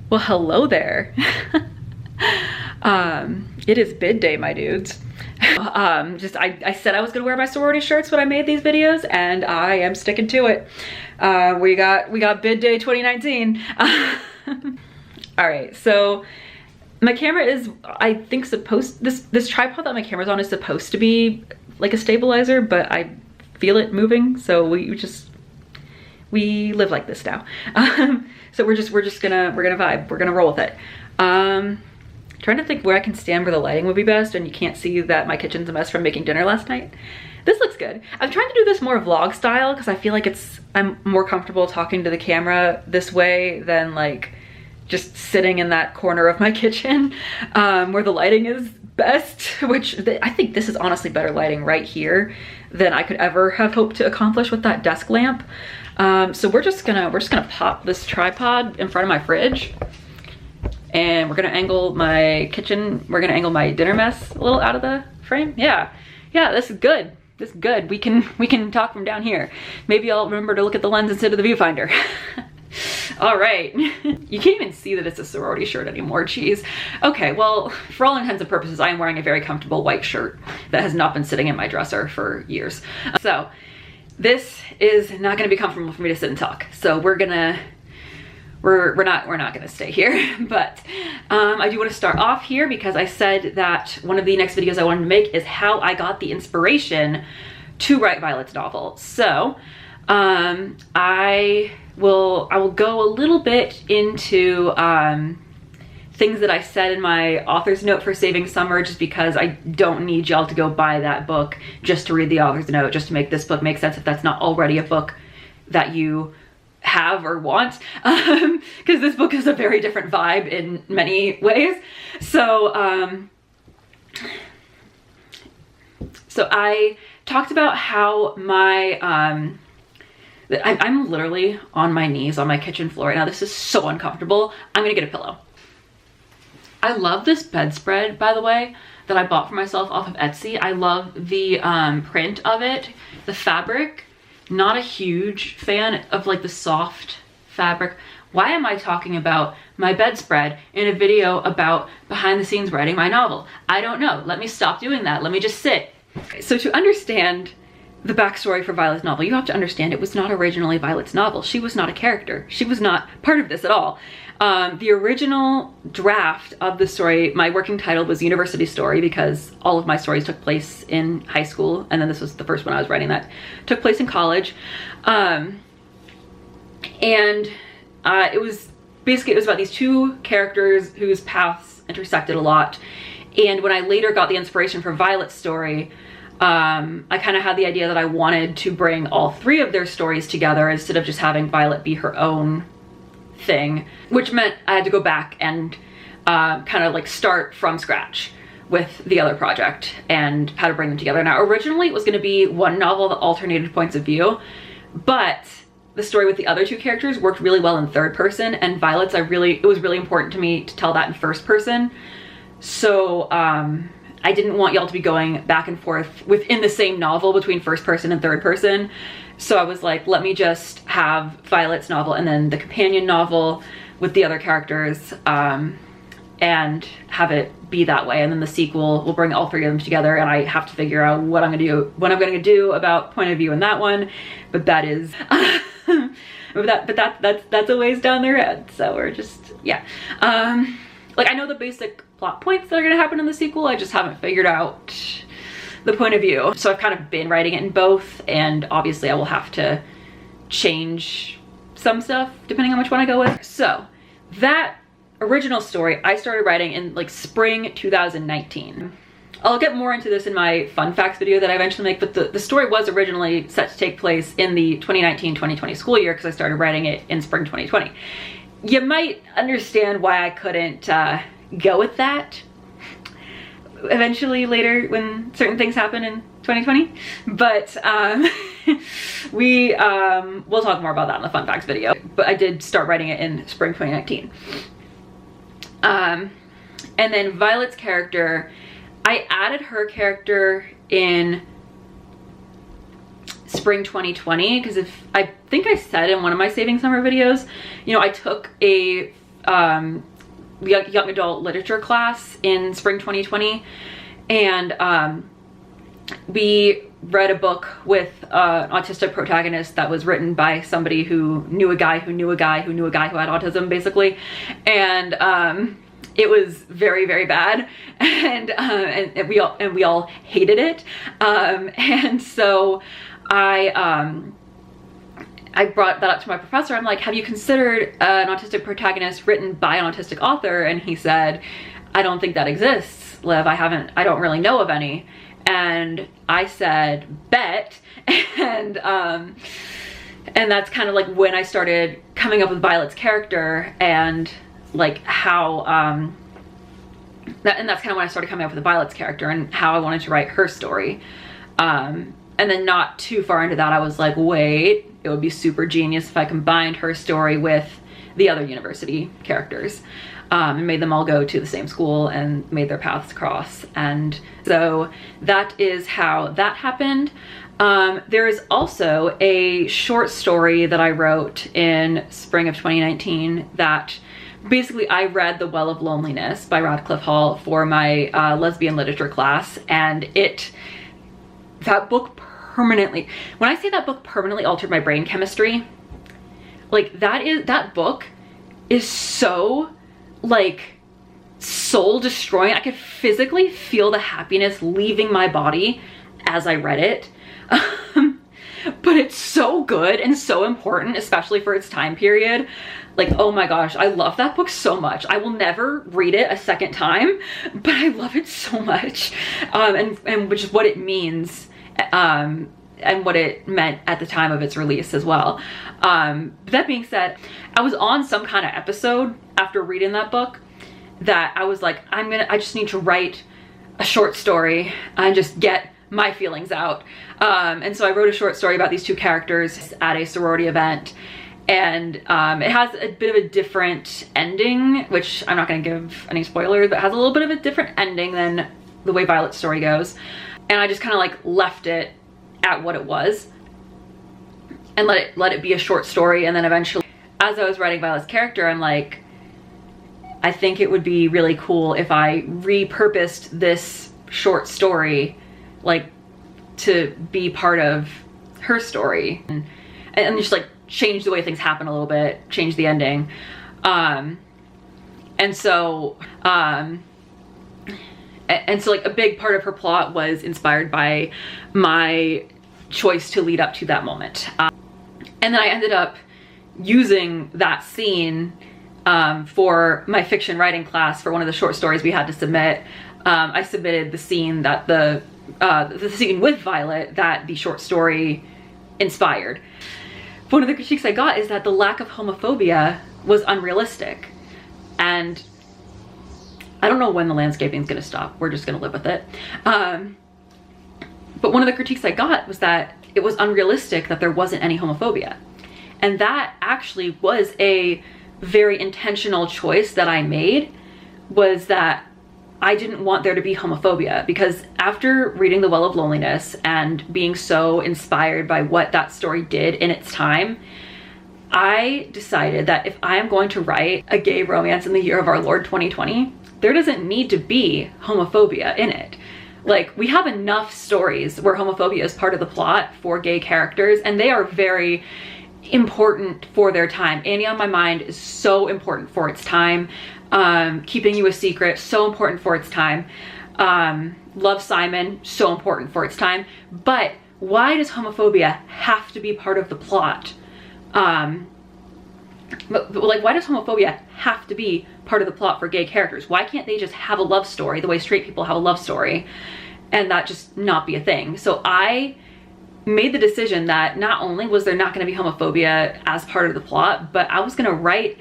Well, hello there. It is bid day, my dudes. I said I was gonna wear my sorority shirts when I made these videos, and I am sticking to it. We got bid day 2019. All right, so my camera is, I think, this tripod that my camera's on is supposed to be like a stabilizer, but I feel it moving, so we live like this now. So we're gonna vibe. We're gonna roll with it. Trying to think where I can stand where the lighting would be best and you can't see that my kitchen's a mess from making dinner last night. This looks good. I'm trying to do this more vlog style because I feel like I'm more comfortable talking to the camera this way than like just sitting in that corner of my kitchen where the lighting is best, which I think this is honestly better lighting right here than I could ever have hoped to accomplish with that desk lamp. So we're just gonna pop this tripod in front of my fridge, and we're gonna angle my kitchen. We're gonna angle my dinner mess a little out of the frame. Yeah, this is good. This is good. We can talk from down here. Maybe I'll remember to look at the lens instead of the viewfinder. All right. You can't even see that it's a sorority shirt anymore, geez. Okay, well, for all intents and purposes, I am wearing a very comfortable white shirt that has not been sitting in my dresser for years. So this is not gonna be comfortable for me to sit and talk. So we're not gonna stay here, but I do want to start off here because I said that one of the next videos I wanted to make is how I got the inspiration to write Violet's novel. So I will go a little bit into things that I said in my author's note for Saving Summer, just because I don't need y'all to go buy that book just to read the author's note, just to make this book make sense if that's not already a book that you have or want, because this book is a very different vibe in many ways. So I talked about how my I'm literally on my knees on my kitchen floor right now. This is so uncomfortable. I'm gonna get a pillow. I love this bedspread, by the way, that I bought for myself off of Etsy. I love the print of it, the fabric. Not a huge fan of like the soft fabric. Why am I talking about my bedspread in a video about behind the scenes writing my novel? I don't know. Let me stop doing that. Let me just sit. So to understand the backstory for Violet's novel, you have to understand it was not originally Violet's novel. She was not a character. She was not part of this at all. The original draft of the story, my working title was University Story, because all of my stories took place in high school, and then this was the first one I was writing that took place in college. It was about these two characters whose paths intersected a lot. And when I later got the inspiration for Violet's story, I kind of had the idea that I wanted to bring all three of their stories together instead of just having Violet be her own thing, which meant I had to go back and kind of like start from scratch with the other project and how to bring them together. Now, originally it was going to be one novel that alternated points of view, but the story with the other two characters worked really well in third person, and Violet's it was really important to me to tell that in first person. So I didn't want y'all to be going back and forth within the same novel between first person and third person. So I was like, let me just have Violet's novel and then the companion novel with the other characters, and have it be that way. And then the sequel will bring all three of them together, and I have to figure out what I'm gonna do about point of view in that one. But that is that's a ways down the road. So we're just, yeah. Like, I know the basic plot points that are gonna happen in the sequel. I just haven't figured out the point of view. So I've kind of been writing it in both, and obviously I will have to change some stuff depending on which one I go with. So that original story I started writing in like spring 2019. I'll get more into this in my fun facts video that I eventually make, but the story was originally set to take place in the 2019-2020 school year because I started writing it in spring 2020. You might understand why I couldn't go with that eventually later when certain things happen in 2020, but we'll talk more about that in the fun facts video. But I did start writing it in spring 2019. And then Violet's character, I added her character in spring 2020 because I think I said in one of my Saving Summer videos, you know, I took a young adult literature class in spring 2020, and we read a book with an autistic protagonist that was written by somebody who knew a guy who knew a guy who knew a guy who had autism, basically. And it was very, very bad, and we all hated it. And so I brought that up to my professor. I'm like, have you considered an autistic protagonist written by an autistic author? And he said, I don't think that exists, Liv. I don't really know of any. And I said, bet. And that's kind of like when I started coming up with Violet's character, and like how, and that's kind of when I started coming up with Violet's character and how I wanted to write her story. And then not too far into that, I was like, wait, it would be super genius if I combined her story with the other university characters, and made them all go to the same school and made their paths cross. And so that is how that happened. There is also a short story that I wrote in spring of 2019 that basically I read The Well of Loneliness by Radcliffe Hall for my lesbian literature class, and that book permanently, when I say that book permanently altered my brain chemistry, like that book is so like soul destroying. I could physically feel the happiness leaving my body as I read it. But it's so good and so important, especially for its time period. Like, oh my gosh, I love that book so much. I will never read it a second time, but I love it so much. And which is what it means, and what it meant at the time of its release as well. That being said, I was on some kind of episode after reading that book that I was like, I just need to write a short story and just get my feelings out. And so I wrote a short story about these two characters at a sorority event, and it has a bit of a different ending, which I'm not going to give any spoilers, but it has a little bit of a different ending than the way Violet's story goes. And I just kind of like left it at what it was and let it be a short story. And then eventually, as I was writing Violet's character, I'm like, I think it would be really cool if I repurposed this short story like to be part of her story, and just like change the way things happen a little bit, change the ending. And so like a big part of her plot was inspired by my choice to lead up to that moment. And then I ended up using that scene for my fiction writing class for one of the short stories we had to submit. I submitted the scene that the scene with Violet that the short story inspired. One of the critiques I got is that the lack of homophobia was unrealistic. And I don't know when the landscaping is going to stop. We're just going to live with it. But one of the critiques I got was that it was unrealistic that there wasn't any homophobia. And that actually was a very intentional choice that I made, was that I didn't want there to be homophobia, because after reading The Well of Loneliness and being so inspired by what that story did in its time, I decided that if I am going to write a gay romance in the year of our Lord 2020, there doesn't need to be homophobia in it. Like, we have enough stories where homophobia is part of the plot for gay characters, and they are very important for their time. Annie on My Mind is so important for its time. Keeping You a Secret, so important for its time. Love, Simon, so important for its time. But why does homophobia have to be part of the plot? But like, why does homophobia have to be part of the plot for gay characters? Why can't they just have a love story the way straight people have a love story, and that just not be a thing? So I made the decision that not only was there not going to be homophobia as part of the plot, but I was going to write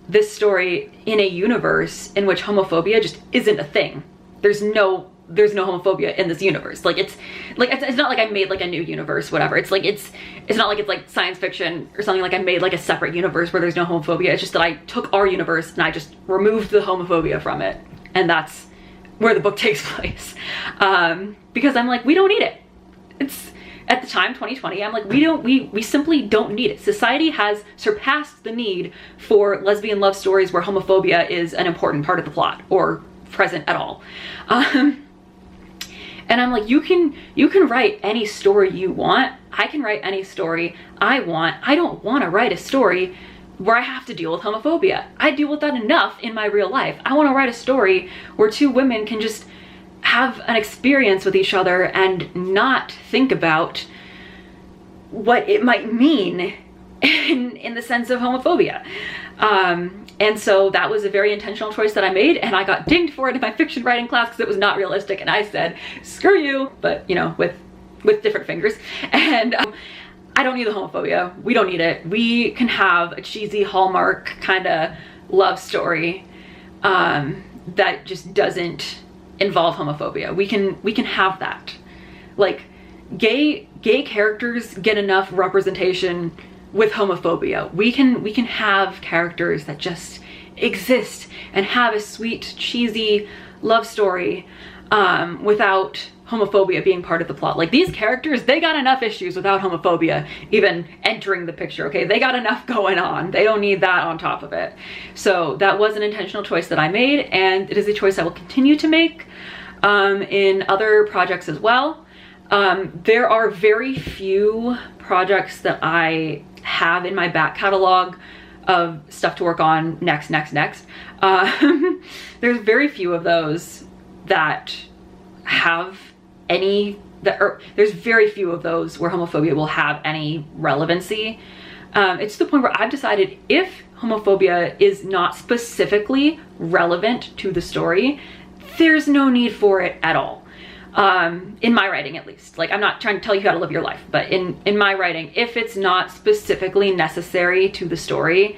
this story in a universe in which homophobia just isn't a thing. There's no homophobia in this universe. Like, it's not like I made like a new universe, whatever. It's not like it's like science fiction or something, like I made like a separate universe where there's no homophobia. It's just that I took our universe and I just removed the homophobia from it. And that's where the book takes place. Because I'm like, we don't need it. at the time, 2020, I'm like, we simply don't need it. Society has surpassed the need for lesbian love stories where homophobia is an important part of the plot or present at all. And I'm like, you can write any story you want. I can write any story I want. I don't want to write a story where I have to deal with homophobia. I deal with that enough in my real life. I want to write a story where two women can just have an experience with each other and not think about what it might mean in the sense of homophobia. And so that was a very intentional choice that I made, and I got dinged for it in my fiction writing class because it was not realistic, and I said, screw you, but you know, with different fingers. And I don't need the homophobia. We don't need it. We can have a cheesy Hallmark kind of love story that just doesn't involve homophobia. We can have that. Like, gay characters get enough representation with homophobia. We can have characters that just exist and have a sweet, cheesy love story without homophobia being part of the plot. Like, these characters, they got enough issues without homophobia even entering the picture, okay? They got enough going on. They don't need that on top of it. So that was an intentional choice that I made, and it is a choice I will continue to make in other projects as well. There are very few projects that I have in my back catalog of stuff to work on next. There's very few of those that have any, there's very few of those where homophobia will have any relevancy. It's to the point where I've decided if homophobia is not specifically relevant to the story, there's no need for it at all. In my writing, at least. Like, I'm not trying to tell you how to live your life, but in my writing, if it's not specifically necessary to the story,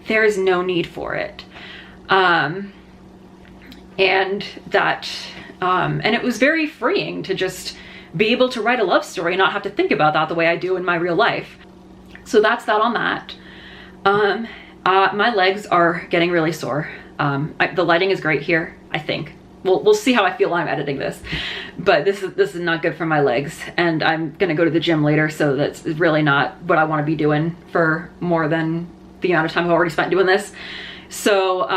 there's no need for it. And it was very freeing to just be able to write a love story and not have to think about that the way I do in my real life. So that's that on that. My legs are getting really sore. The lighting is great here, I think. We'll see how I feel while I'm editing this, but this is not good for my legs, and I'm gonna go to the gym later, so that's really not what I want to be doing for more than the amount of time I've already spent doing this. So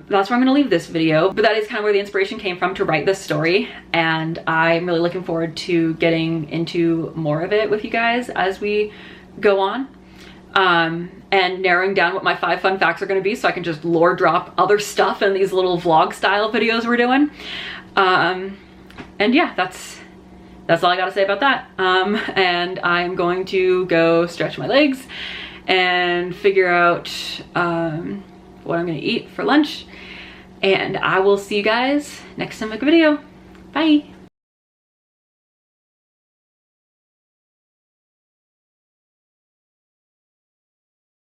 that's where I'm gonna leave this video, but that is kind of where the inspiration came from to write this story, and I'm really looking forward to getting into more of it with you guys as we go on. And narrowing down what my 5 fun facts are going to be so I can just lore drop other stuff in these little vlog style videos we're doing. And yeah, that's all I got to say about that. And I'm going to go stretch my legs and figure out what I'm going to eat for lunch. And I will see you guys next time I make a video. Bye.